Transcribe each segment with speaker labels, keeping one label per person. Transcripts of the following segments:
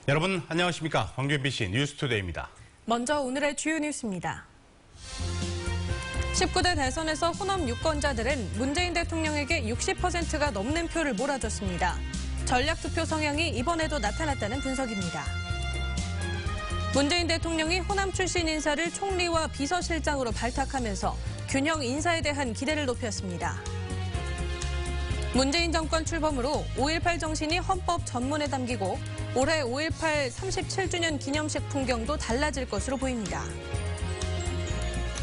Speaker 1: 여러분 안녕하십니까? 광주 MBC 뉴스투데이입니다.
Speaker 2: 먼저 오늘의 주요 뉴스입니다. 19대 대선에서 호남 유권자들은 문재인 대통령에게 60%가 넘는 표를 몰아줬습니다. 전략투표 성향이 이번에도 나타났다는 분석입니다. 문재인 대통령이 호남 출신 인사를 총리와 비서실장으로 발탁하면서 균형 인사에 대한 기대를 높였습니다. 문재인 정권 출범으로 5.18 정신이 헌법 전문에 담기고 올해 5.18 37주년 기념식 풍경도 달라질 것으로 보입니다.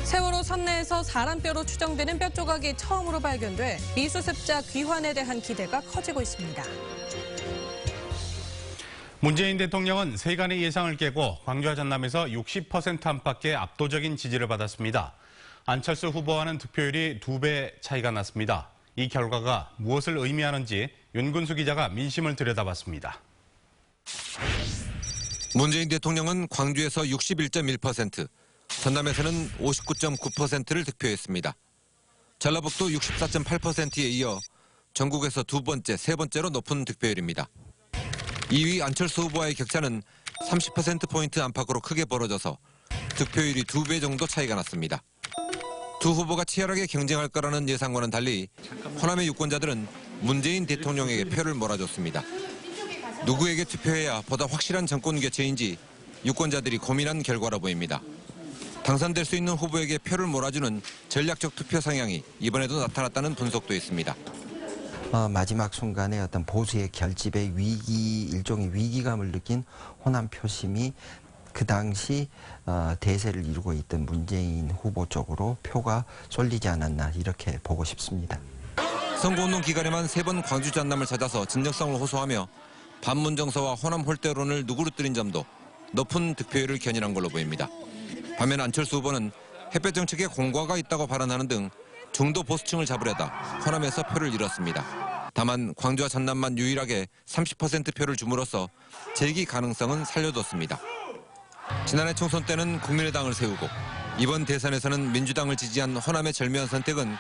Speaker 2: 세월호 선내에서 사람뼈로 추정되는 뼈 조각이 처음으로 발견돼 미수습자 귀환에 대한 기대가 커지고 있습니다.
Speaker 1: 문재인 대통령은 세간의 예상을 깨고 광주와 전남에서 60% 안팎의 압도적인 지지를 받았습니다. 안철수 후보와는 득표율이 2배 차이가 났습니다. 이 결과가 무엇을 의미하는지 윤근수 기자가 민심을 들여다봤습니다.
Speaker 3: 문재인 대통령은 광주에서 61.1%, 전남에서는 59.9%를 득표했습니다. 전라북도 64.8%에 이어 전국에서 두 번째, 세 번째로 높은 득표율입니다. 2위 안철수 후보와의 격차는 30%포인트 안팎으로 크게 벌어져서 득표율이 2배 정도 차이가 났습니다. 두 후보가 치열하게 경쟁할 거라는 예상과는 달리 호남의 유권자들은 문재인 대통령에게 표를 몰아줬습니다. 누구에게 투표해야 보다 확실한 정권 교체인지 유권자들이 고민한 결과라 보입니다. 당선될 수 있는 후보에게 표를 몰아주는 전략적 투표 성향이 이번에도 나타났다는 분석도 있습니다.
Speaker 4: 마지막 순간에 어떤 보수의 결집의 위기, 일종의 위기감을 느낀 호남 표심이 그 당시 대세를 이루고 있던 문재인 후보 쪽으로 표가 쏠리지 않았나 이렇게 보고 싶습니다.
Speaker 3: 선거운동 기간에만 3번 광주 전남을 찾아서 진정성을 호소하며 반문 정서와 호남 홀대론을 누그러뜨린 점도 높은 득표율을 견인한 걸로 보입니다. 반면 안철수 후보는 햇볕 정책에 공과가 있다고 발언하는 등 중도 보수층을 잡으려다 호남에서 표를 잃었습니다. 다만 광주와 전남만 유일하게 30% 표를 줌으로써 재기 가능성은 살려뒀습니다. 지난해 총선 때는 국민의당을 세우고 이번 대선에서는 민주당을 지지한 호남의 절묘한 선택은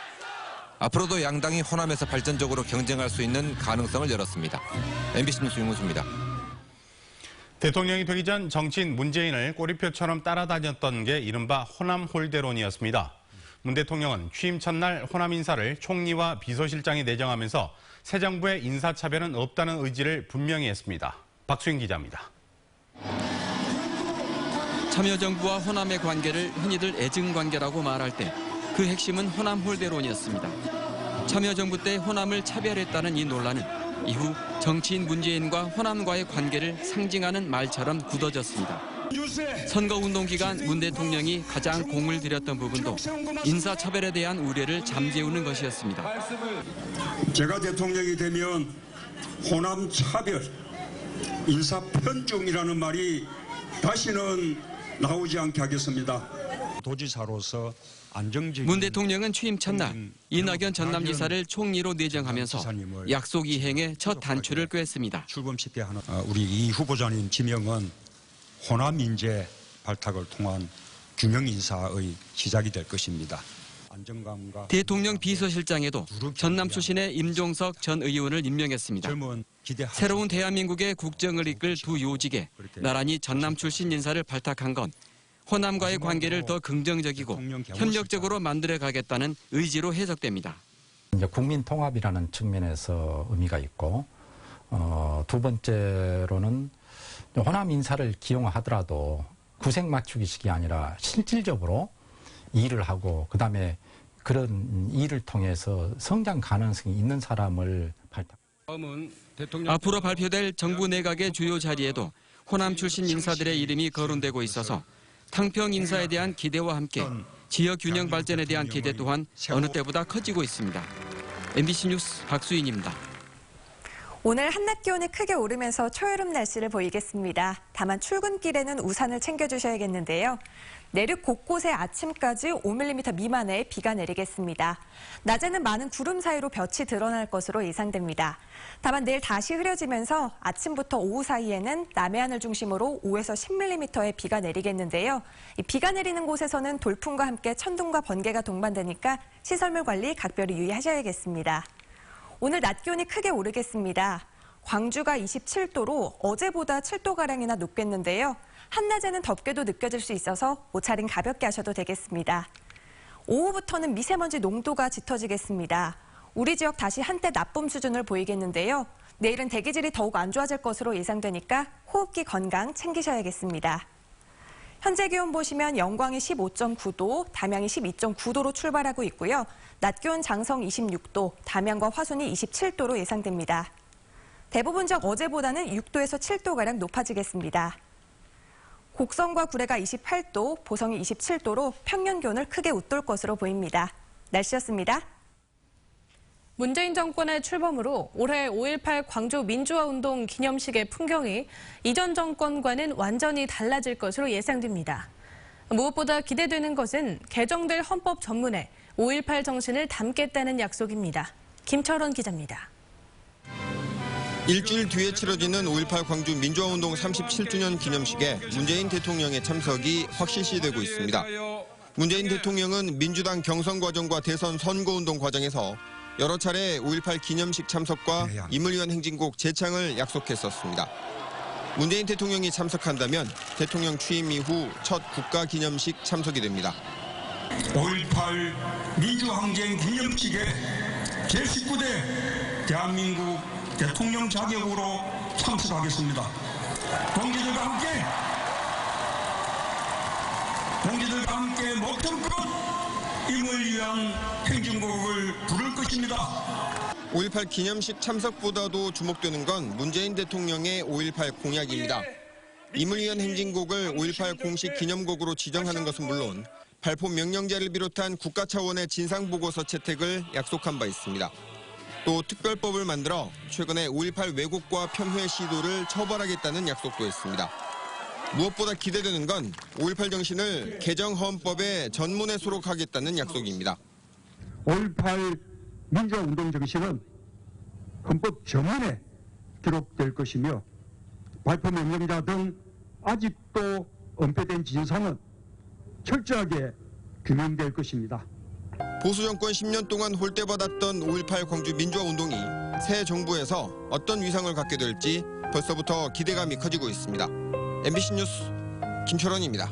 Speaker 3: 앞으로도 양당이 호남에서 발전적으로 경쟁할 수 있는 가능성을 열었습니다. MBC 뉴스 윤근수입니다.
Speaker 1: 대통령이 되기 전 정치인 문재인을 꼬리표처럼 따라다녔던 게 이른바 호남 홀대론이었습니다. 문 대통령은 취임 첫날 호남 인사를 총리와 비서실장에 내정하면서 새 정부의 인사차별은 없다는 의지를 분명히 했습니다. 박수인 기자입니다.
Speaker 5: 참여정부와 호남의 관계를 흔히들 애증관계라고 말할 때 그 핵심은 호남 홀대론이었습니다. 참여정부 때 호남을 차별했다는 이 논란은 이후 정치인 문재인과 호남과의 관계를 상징하는 말처럼 굳어졌습니다. 선거운동 기간 문 대통령이 가장 공을 들였던 부분도 인사차별에 대한 우려를 잠재우는 것이었습니다.
Speaker 6: 제가 대통령이 되면 호남 차별, 인사 편중이라는 말이 다시는 나오지 않게 하겠습니다.
Speaker 7: 도지사로서
Speaker 5: 문 대통령은 취임 첫날 이낙연 전남지사를 총리로 내정하면서 약속 이행에 첫 단추를 꿰었습니다.
Speaker 7: 출범 시대 하나 우리 이 후보자님 지명은 호남 인재 발탁을 통한 균형 인사의 시작이 될 것입니다.
Speaker 5: 대통령 비서실장에도 전남 출신의 임종석 전 의원을 임명했습니다. 새로운 대한민국의 국정을 이끌 두 요직에 나란히 전남 출신 인사를 발탁한 건 호남과의 관계를 더 긍정적이고 협력적으로 만들어가겠다는 의지로 해석됩니다.
Speaker 8: 이제 국민 통합이라는 측면에서 의미가 있고, 두 번째로는 호남 인사를 기용하더라도 구색 맞추기식이 아니라 실질적으로 일을 하고, 그다음에 그런 일을 통해서 성장 가능성이 있는 사람을 발탁.
Speaker 5: 앞으로 발표될 정부 내각의 주요 자리에도 호남 출신 인사들의 이름이 거론되고 있어서 탕평 인사에 대한 기대와 함께 지역 균형 발전에 대한 기대 또한 어느 때보다 커지고 있습니다. MBC 뉴스 박수인입니다.
Speaker 9: 오늘 한낮 기온이 크게 오르면서 초여름 날씨를 보이겠습니다. 다만 출근길에는 우산을 챙겨주셔야겠는데요. 내륙 곳곳에 아침까지 5mm 미만의 비가 내리겠습니다. 낮에는 많은 구름 사이로 볕이 드러날 것으로 예상됩니다. 다만 내일 다시 흐려지면서 아침부터 오후 사이에는 남해안을 중심으로 5에서 10mm의 비가 내리겠는데요. 이 비가 내리는 곳에서는 돌풍과 함께 천둥과 번개가 동반되니까 시설물 관리 각별히 유의하셔야겠습니다. 오늘 낮 기온이 크게 오르겠습니다. 광주가 27도로 어제보다 7도가량이나 높겠는데요. 한낮에는 덥게도 느껴질 수 있어서 옷차림 가볍게 하셔도 되겠습니다. 오후부터는 미세먼지 농도가 짙어지겠습니다. 우리 지역 다시 한때 나쁨 수준을 보이겠는데요. 내일은 대기질이 더욱 안 좋아질 것으로 예상되니까 호흡기 건강 챙기셔야겠습니다. 현재 기온 보시면 영광이 15.9도, 담양이 12.9도로 출발하고 있고요. 낮 기온 장성 26도, 담양과 화순이 27도로 예상됩니다. 대부분 지역 어제보다는 6도에서 7도가량 높아지겠습니다. 곡성과 구례가 28도, 보성이 27도로 평년 기온을 크게 웃돌 것으로 보입니다. 날씨였습니다.
Speaker 2: 문재인 정권의 출범으로 올해 5.18 광주 민주화운동 기념식의 풍경이 이전 정권과는 완전히 달라질 것으로 예상됩니다. 무엇보다 기대되는 것은 개정될 헌법 전문에 5.18 정신을 담겠다는 약속입니다. 김철원 기자입니다.
Speaker 10: 일주일 뒤에 치러지는 5.18 광주 민주화운동 37주년 기념식에 문재인 대통령의 참석이 확실시되고 있습니다. 문재인 대통령은 민주당 경선 과정과 대선 선거운동 과정에서 여러 차례 5.18 기념식 참석과 임을위한 행진곡 재창을 약속했었습니다. 문재인 대통령이 참석한다면 대통령 취임 이후 첫 국가기념식 참석이 됩니다.
Speaker 6: 5.18 민주항쟁 기념식에 제19대 대한민국 대통령 자격으로 참석하겠습니다. 동지들과 함께 목청껏 임을 위한 행진곡을 부를 것입니다.
Speaker 10: 5.18 기념식 참석보다도 주목되는 건 문재인 대통령의 5.18 공약입니다. 임을 위한 행진곡을 5.18 공식 기념곡으로 지정하는 것은 물론 발포 명령제를 비롯한 국가 차원의 진상보고서 채택을 약속한 바 있습니다. 또 특별법을 만들어 최근에 5.18 왜곡과 폄훼 시도를 처벌하겠다는 약속도 했습니다. 무엇보다 기대되는 건 5.18 정신을 개정 헌법에 전문에 수록하겠다는 약속입니다.
Speaker 6: 5.18 민주화운동 정신은 헌법 전문에 기록될 것이며 발포 명령자 등 아직도 은폐된 진상은 철저하게 규명될 것입니다.
Speaker 10: 보수 정권 10년 동안 홀대받았던 5.18 광주 민주화운동이 새 정부에서 어떤 위상을 갖게 될지 벌써부터 기대감이 커지고 있습니다. MBC 뉴스 김철원입니다.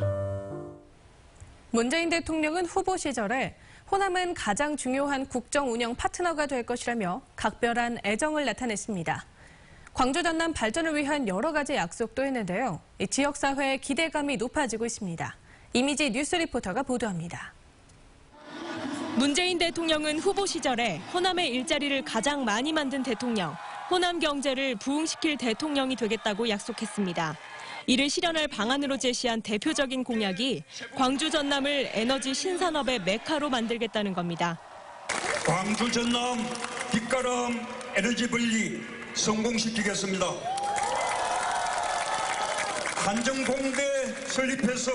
Speaker 2: 문재인 대통령은 후보 시절에 호남은 가장 중요한 국정 운영 파트너가 될 것이라며 각별한 애정을 나타냈습니다. 광주 전남 발전을 위한 여러 가지 약속도 했는데요. 지역사회의 기대감이 높아지고 있습니다. 이미지 뉴스 리포터가 보도합니다.
Speaker 11: 문재인 대통령은 후보 시절에 호남의 일자리를 가장 많이 만든 대통령, 호남 경제를 부흥시킬 대통령이 되겠다고 약속했습니다. 이를 실현할 방안으로 제시한 대표적인 공약이 광주 전남을 에너지 신산업의 메카로 만들겠다는 겁니다.
Speaker 6: 광주 전남 빗가람 에너지 분리 성공시키겠습니다. 한정공대 설립해서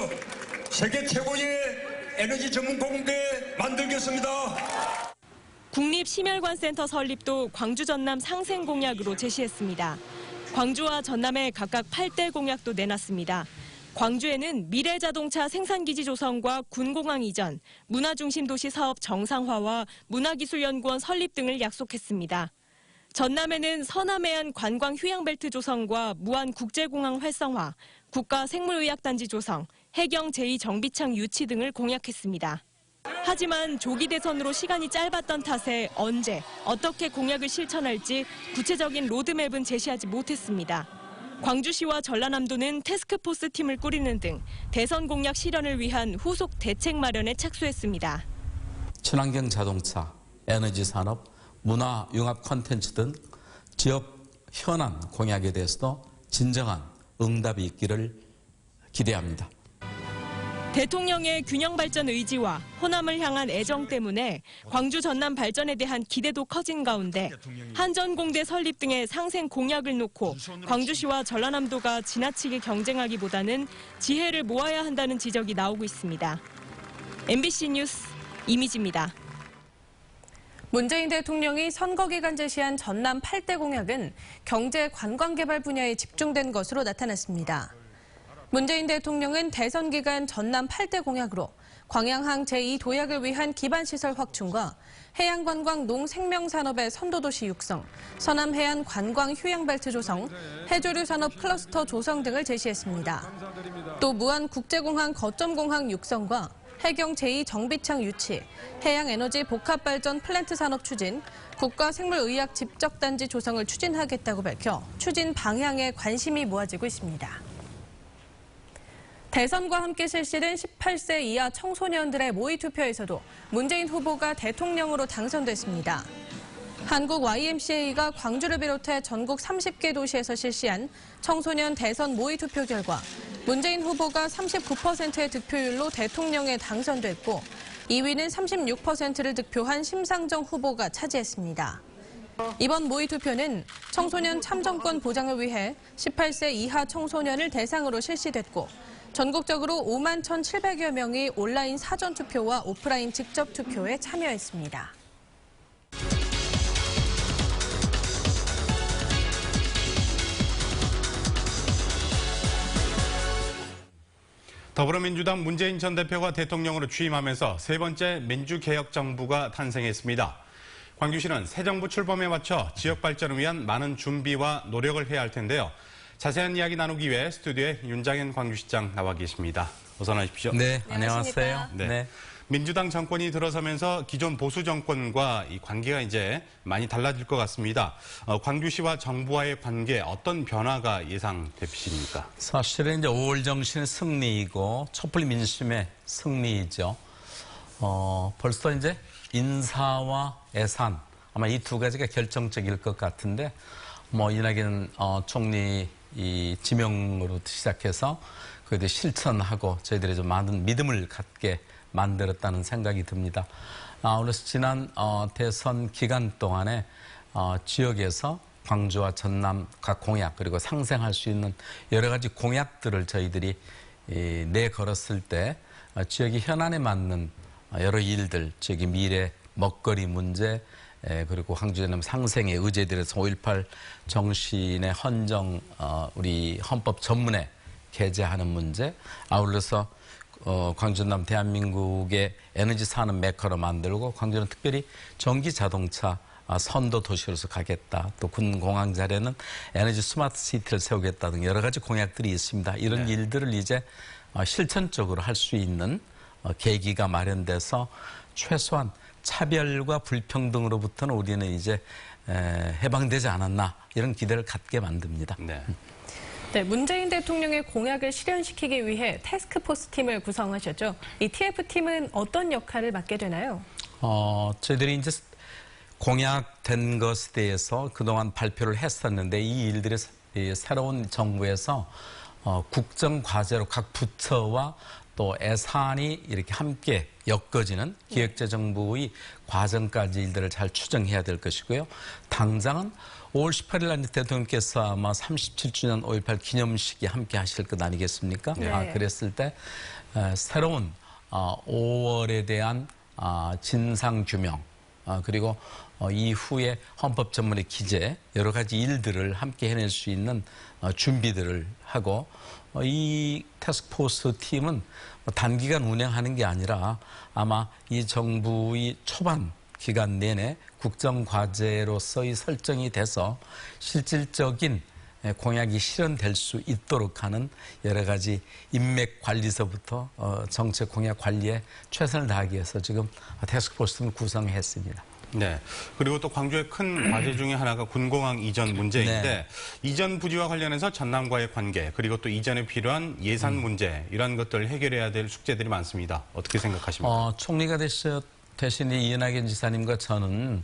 Speaker 6: 세계 최고의 에너지 전문 공대 만들겠습니다.
Speaker 11: 국립심혈관센터 설립도 광주 전남 상생 공약으로 제시했습니다. 광주와 전남에 각각 8대 공약도 내놨습니다. 광주에는 미래자동차 생산기지 조성과 군공항 이전, 문화중심도시 사업 정상화와 문화기술연구원 설립 등을 약속했습니다. 전남에는 서남해안 관광 휴양벨트 조성과 무안국제공항 활성화, 국가생물의학단지 조성, 해경 제2정비창 유치 등을 공약했습니다. 하지만 조기 대선으로 시간이 짧았던 탓에 언제, 어떻게 공약을 실천할지 구체적인 로드맵은 제시하지 못했습니다. 광주시와 전라남도는 태스크포스 팀을 꾸리는 등 대선 공약 실현을 위한 후속 대책 마련에 착수했습니다.
Speaker 12: 친환경 자동차, 에너지 산업, 문화 융합 콘텐츠 등 지역 현안 공약에 대해서도 진정한 응답이 있기를 기대합니다.
Speaker 11: 대통령의 균형 발전 의지와 호남을 향한 애정 때문에 광주 전남 발전에 대한 기대도 커진 가운데 한전공대 설립 등의 상생 공약을 놓고 광주시와 전라남도가 지나치게 경쟁하기보다는 지혜를 모아야 한다는 지적이 나오고 있습니다. MBC 뉴스 이미지입니다.
Speaker 2: 문재인 대통령이 선거 기간 제시한 전남 8대 공약은 경제 관광 개발 분야에 집중된 것으로 나타났습니다. 문재인 대통령은 대선 기간 전남 8대 공약으로 광양항 제2도약을 위한 기반시설 확충과 해양관광 농생명산업의 선도도시 육성, 서남해안 관광 휴양벨트 조성, 해조류 산업 클러스터 조성 등을 제시했습니다. 또 무안국제공항 거점공항 육성과 해경 제2정비창 유치, 해양에너지 복합발전 플랜트 산업 추진, 국가생물의학 집적단지 조성을 추진하겠다고 밝혀 추진 방향에 관심이 모아지고 있습니다. 대선과 함께 실시된 18세 이하 청소년들의 모의투표에서도 문재인 후보가 대통령으로 당선됐습니다. 한국 YMCA가 광주를 비롯해 전국 30개 도시에서 실시한 청소년 대선 모의투표 결과 문재인 후보가 39%의 득표율로 대통령에 당선됐고 2위는 36%를 득표한 심상정 후보가 차지했습니다. 이번 모의투표는 청소년 참정권 보장을 위해 18세 이하 청소년을 대상으로 실시됐고 전국적으로 5만 1,700여 명이 온라인 사전투표와 오프라인 직접투표에 참여했습니다.
Speaker 1: 더불어민주당 문재인 전 대표가 대통령으로 취임하면서 세 번째 민주개혁정부가 탄생했습니다. 광주시는 새 정부 출범에 맞춰 지역 발전을 위한 많은 준비와 노력을 해야 할 텐데요. 자세한 이야기 나누기 위해 스튜디오에 윤장현 광주시장 나와 계십니다. 어서 나십시오.
Speaker 12: 네, 안녕하세요.
Speaker 1: 네. 민주당 정권이 들어서면서 기존 보수 정권과 이 관계가 이제 많이 달라질 것 같습니다. 광주시와 정부와의 관계 어떤 변화가 예상되십니까?
Speaker 12: 사실은 이제 5월 정신의 승리이고 촛불 민심의 승리이죠. 벌써 이제 인사와 예산 아마 이 두 가지가 결정적일 것 같은데 이낙연 총리 이 지명으로 시작해서 그에 대해 실천하고 저희들이 좀 많은 믿음을 갖게 만들었다는 생각이 듭니다. 그래서 지난 대선 기간 동안에 지역에서 광주와 전남 각 공약 그리고 상생할 수 있는 여러 가지 공약들을 저희들이 내걸었을 때 지역의 현안에 맞는 여러 일들, 지역의 미래, 먹거리 문제, 그리고 광주전남 상생의 의제들에서 5.18 정신의 헌정 우리 헌법 전문에 게재하는 문제, 아울러서 광주전남 대한민국의 에너지 산업 메카로 만들고 광주는 특별히 전기 자동차 선도 도시로서 가겠다. 또 군 공항 자리에는 에너지 스마트 시티를 세우겠다 등 여러 가지 공약들이 있습니다. 이런 일들을 이제 실천적으로 할 수 있는 계기가 마련돼서 최소한 차별과 불평등으로부터는 우리는 이제 해방되지 않았나 이런 기대를 갖게 만듭니다.
Speaker 2: 네, 문재인 대통령의 공약을 실현시키기 위해 태스크포스 팀을 구성하셨죠. 이 TF팀은 어떤 역할을 맡게 되나요?
Speaker 12: 저희들이 이제 공약된 것에 대해서 그동안 발표를 했었는데 이 일들이 새로운 정부에서 국정과제로 각 부처와 또 예산이 이렇게 함께 엮어지는 기획재정부의 과정까지 일들을 잘 추정해야 될 것이고요. 당장은 5월 18일 날 대통령께서 아마 37주년 5.18 기념식에 함께 하실 것 아니겠습니까?
Speaker 2: 네.
Speaker 12: 그랬을 때 새로운 5월에 대한 진상규명 그리고 이후에 헌법 전문의 기재 여러 가지 일들을 함께 해낼 수 있는 준비들을 하고 이 태스크포스 팀은 단기간 운영하는 게 아니라 아마 이 정부의 초반 기간 내내 국정과제로서의 설정이 돼서 실질적인 공약이 실현될 수 있도록 하는 여러 가지 인맥 관리서부터 정책 공약 관리에 최선을 다하기 위해서 지금 태스크포스를 구성했습니다.
Speaker 1: 네. 그리고 또 광주의 큰 과제 중에 하나가 군공항 이전 문제인데 이전 부지와 관련해서 전남과의 관계 그리고 또 이전에 필요한 예산 문제 이런 것들을 해결해야 될 숙제들이 많습니다. 어떻게 생각하십니까?
Speaker 12: 총리가 대신 이낙연 지사님과 저는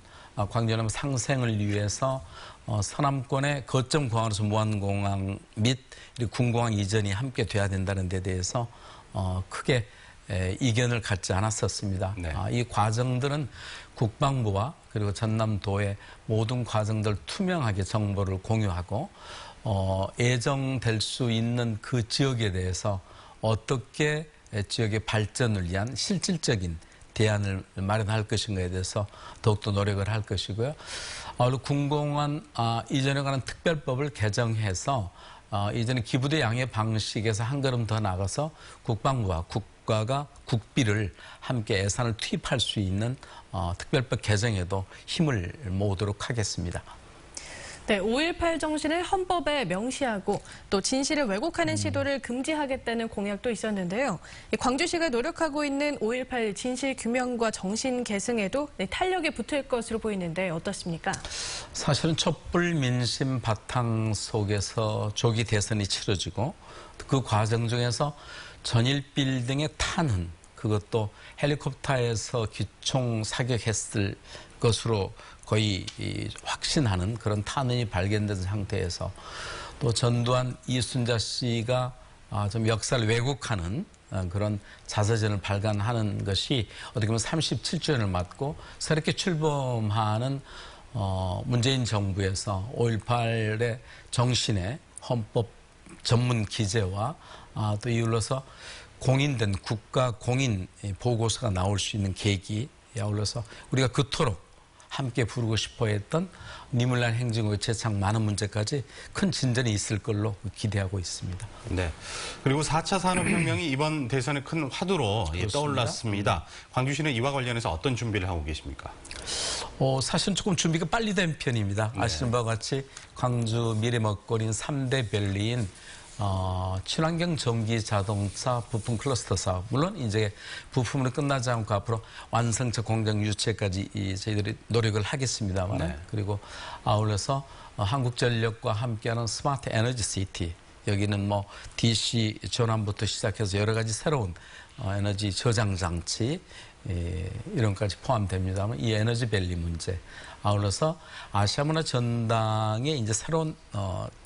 Speaker 12: 광주남 상생을 위해서 서남권의 거점 공항으로서 무안공항 및 군공항 이전이 함께 돼야 된다는 데 대해서 크게 이견을 갖지 않았었습니다. 이 과정들은 국방부와 그리고 전남도의 모든 과정들 투명하게 정보를 공유하고 예정될 수 있는 그 지역에 대해서 어떻게 지역의 발전을 위한 실질적인 대안을 마련할 것인가에 대해서 더욱더 노력을 할 것이고요. 군공항 이전에 관한 특별법을 개정해서 이전에 기부대 양해 방식에서 한 걸음 더 나가서 국방부와 국가가 국비를 함께 예산을 투입할 수 있는 특별법 개정에도 힘을 모으도록 하겠습니다.
Speaker 2: 네, 5.18 정신을 헌법에 명시하고 또 진실을 왜곡하는 시도를 금지하겠다는 공약도 있었는데요. 광주시가 노력하고 있는 5.18 진실 규명과 정신 계승에도 탄력이 붙을 것으로 보이는데 어떻습니까?
Speaker 12: 사실은 촛불 민심 바탕 속에서 조기 대선이 치러지고 그 과정 중에서 전일 빌딩의 탄은 그것도 헬리콥터에서 기총 사격했을 것으로 거의 확신하는 그런 탄원이 발견된 상태에서 또 전두환 이순자 씨가 좀 역사를 왜곡하는 그런 자서전을 발간하는 것이 어떻게 보면 37주년을 맞고 새롭게 출범하는 문재인 정부에서 5.18의 정신의 헌법 전문 기재와 또 이울러서 공인된 국가 공인 보고서가 나올 수 있는 계기, 아울러서 우리가 그토록 함께 부르고 싶어 했던 니물난 행진곡의 재창 많은 문제까지 큰 진전이 있을 걸로 기대하고 있습니다.
Speaker 1: 네. 그리고 4차 산업혁명이 이번 대선의 큰 화두로 떠올랐습니다. 광주시는 이와 관련해서 어떤 준비를 하고 계십니까?
Speaker 12: 사실은 조금 준비가 빨리 된 편입니다.
Speaker 1: 네.
Speaker 12: 아시는 바와 같이 광주 미래 먹거리인 3대 밸리인 친환경 전기 자동차 부품 클러스터 사업. 물론 이제 부품으로 끝나지 않고 앞으로 완성차 공장 유치까지 저희들이 노력을 하겠습니다만.
Speaker 1: 네.
Speaker 12: 그리고 아울러서 한국전력과 함께하는 스마트 에너지 시티. 여기는 뭐 DC 전환부터 시작해서 여러 가지 새로운 에너지 저장 장치 이런 것까지 포함됩니다만 이 에너지밸리 문제 아울러서 아시아문화 전당의 이제 새로운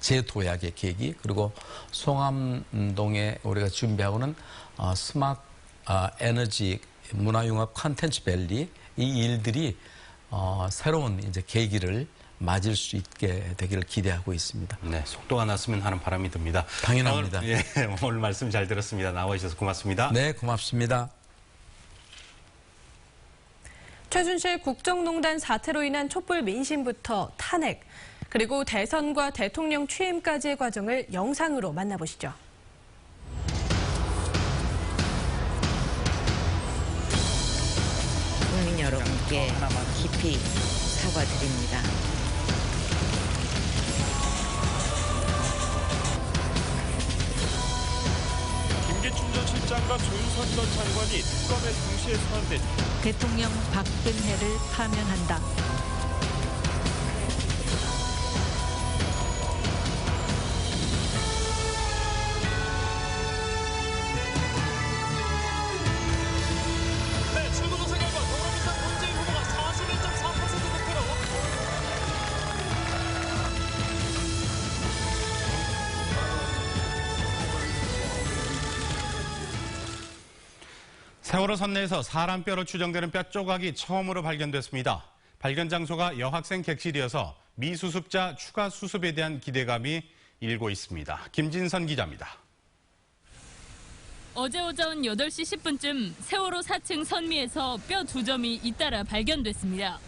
Speaker 12: 재도약의 계기 그리고 송암동에 우리가 준비하고는 스마트 에너지 문화융합 컨텐츠 밸리 이 일들이 새로운 이제 계기를 맞을 수 있게 되기를 기대하고 있습니다.
Speaker 1: 네, 속도가 났으면 하는 바람이 듭니다.
Speaker 12: 당연합니다.
Speaker 1: 오늘 말씀 잘 들었습니다. 나와 주셔서 고맙습니다.
Speaker 12: 네, 고맙습니다.
Speaker 2: 최순실 국정농단 사태로 인한 촛불 민심부터 탄핵, 그리고 대선과 대통령 취임까지의 과정을 영상으로 만나보시죠.
Speaker 13: 국민 여러분께 깊이 사과드립니다.
Speaker 14: 김기춘 전 실장과 조윤선 전 장관이 특검에 동시에 소환된
Speaker 15: 대통령 박근혜를 파면한다.
Speaker 14: 네, 출구조사 결과 더불어민주당 문재인 후보가 41.4% 득표로
Speaker 1: 세월호 선내에서 사람 뼈로 추정되는 뼈 조각이 처음으로 발견됐습니다. 발견 장소가 여학생 객실이어서 미수습자 추가 수습에 대한 기대감이 일고 있습니다. 김진선 기자입니다.
Speaker 16: 어제 오전 8시 10분쯤 세월호 4층 선미에서 뼈 2점이 잇따라 발견됐습니다.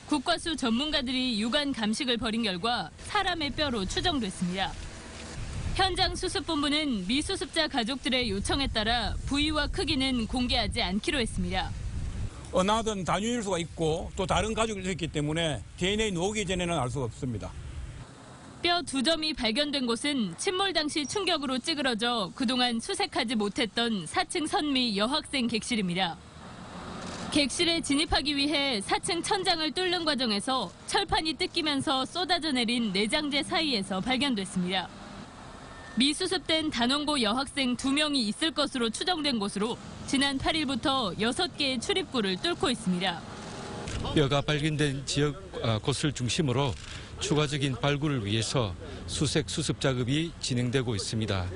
Speaker 16: 국과수 전문가들이 유관 감식을 벌인 결과 사람의 뼈로 추정됐습니다. 현장 수습본부는 미수습자 가족들의 요청에 따라 부위와 크기는 공개하지 않기로 했습니다.
Speaker 17: 어나든 단위일 수가 있고 또 다른 가족일 수 있기 때문에 DNA 녹이기 전에는 알 수가 없습니다.
Speaker 16: 뼈 2점이 발견된 곳은 침몰 당시 충격으로 찌그러져 그동안 수색하지 못했던 4층 선미 여학생 객실입니다. 객실에 진입하기 위해 4층 천장을 뚫는 과정에서 철판이 뜯기면서 쏟아져 내린 내장재 사이에서 발견됐습니다. 미수습된 단원고 여학생 2명이 있을 것으로 추정된 곳으로 지난 8일부터 6개의 출입구를 뚫고 있습니다.
Speaker 18: 뼈가 발견된 지역 곳을 중심으로 추가적인 발굴을 위해서 수습 작업이 진행되고 있습니다.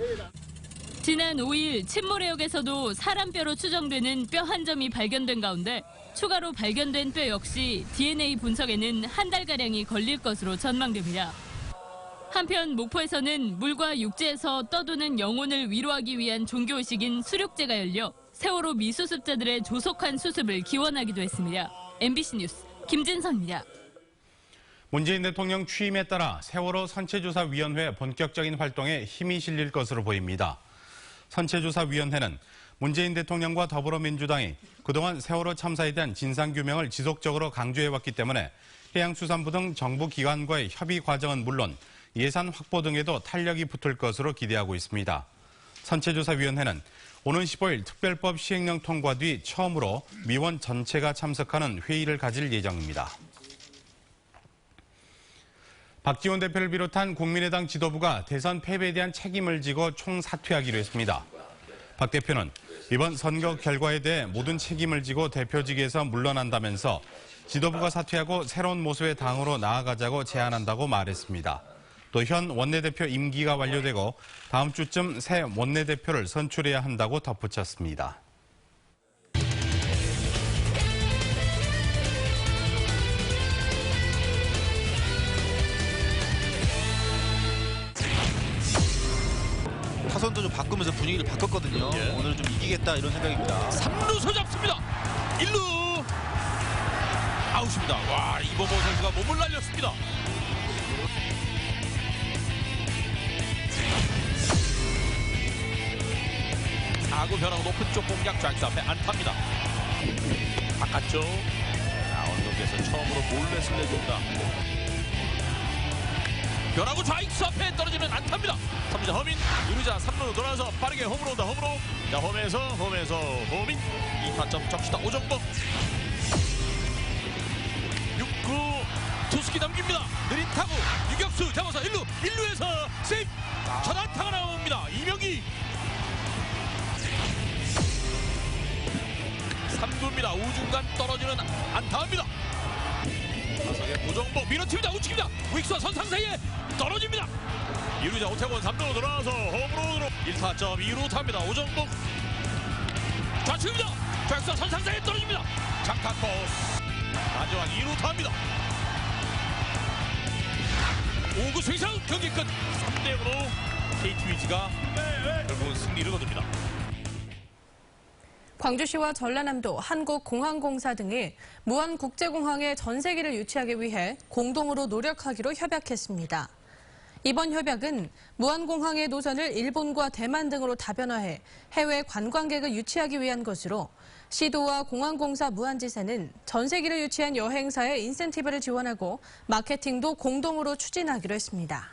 Speaker 16: 지난 5일 침몰해역에서도 사람뼈로 추정되는 뼈 한 점이 발견된 가운데 추가로 발견된 뼈 역시 DNA 분석에는 한 달가량이 걸릴 것으로 전망됩니다. 한편 목포에서는 물과 육지에서 떠도는 영혼을 위로하기 위한 종교의식인 수륙제가 열려 세월호 미수습자들의 조속한 수습을 기원하기도 했습니다. MBC 뉴스 김진선입니다.
Speaker 1: 문재인 대통령 취임에 따라 세월호 선체조사위원회 본격적인 활동에 힘이 실릴 것으로 보입니다. 선체조사위원회는 문재인 대통령과 더불어민주당이 그동안 세월호 참사에 대한 진상규명을 지속적으로 강조해왔기 때문에 해양수산부 등 정부 기관과의 협의 과정은 물론 예산 확보 등에도 탄력이 붙을 것으로 기대하고 있습니다. 선체조사위원회는 오는 15일 특별법 시행령 통과 뒤 처음으로 위원 전체가 참석하는 회의를 가질 예정입니다. 박지원 대표를 비롯한 국민의당 지도부가 대선 패배에 대한 책임을 지고 총사퇴하기로 했습니다. 박 대표는 이번 선거 결과에 대해 모든 책임을 지고 대표직에서 물러난다면서 지도부가 사퇴하고 새로운 모습의 당으로 나아가자고 제안한다고 말했습니다. 또 현 원내대표 임기가 완료되고 다음 주쯤 새 원내대표를 선출해야 한다고 덧붙였습니다.
Speaker 19: 타선도 좀 바꾸면서 분위기를 바꿨거든요. 오늘 좀 이기겠다 이런 생각입니다.
Speaker 20: 3루수 잡습니다. 1루 아웃입니다. 와, 이범호 선수가 몸을 날렸습니다. 4구 변화구 높은 쪽 공략 좌익수 앞에 안타입니다. 바깥쪽 언덕에서 처음으로 볼넷을 내줍니다. 변화구 좌익수 앞에 떨어지는 안타입니다. 3루자 허민, 2루자 3루로 돌아서 빠르게 홈으로 온다. 홈으로. 자, 홈에서 허민 2타점 적시다. 오정복 6구 투수기 넘깁니다. 느린 타구 유격수 잡아서 1루에서 세이프. 첫 안타가 나옵니다. 이명기 3구입니다. 우중간 떨어지는 안타입니다. 타석의 오정복 밀어칩니다. 우측입니다. 우익수와 선상 사이에 떨어집니다. 2루자 오태곤 3루로 돌아와서 홈으로 1타점 2루 탑니다. 오정복 좌측입니다. 좌익수와 선상 사이에 떨어집니다. 장타코 안정환 2루 탑니다. 5구 스윙상 경기 끝. 3대0으로 KT 위즈가 결국은 승리를 거둡니다.
Speaker 2: 광주시와 전라남도 한국공항공사 등이 무안국제공항에 전세기를 유치하기 위해 공동으로 노력하기로 협약했습니다. 이번 협약은 무안공항의 노선을 일본과 대만 등으로 다변화해 해외 관광객을 유치하기 위한 것으로 시도와 공항공사 무안지사는 전세기를 유치한 여행사에 인센티브를 지원하고 마케팅도 공동으로 추진하기로 했습니다.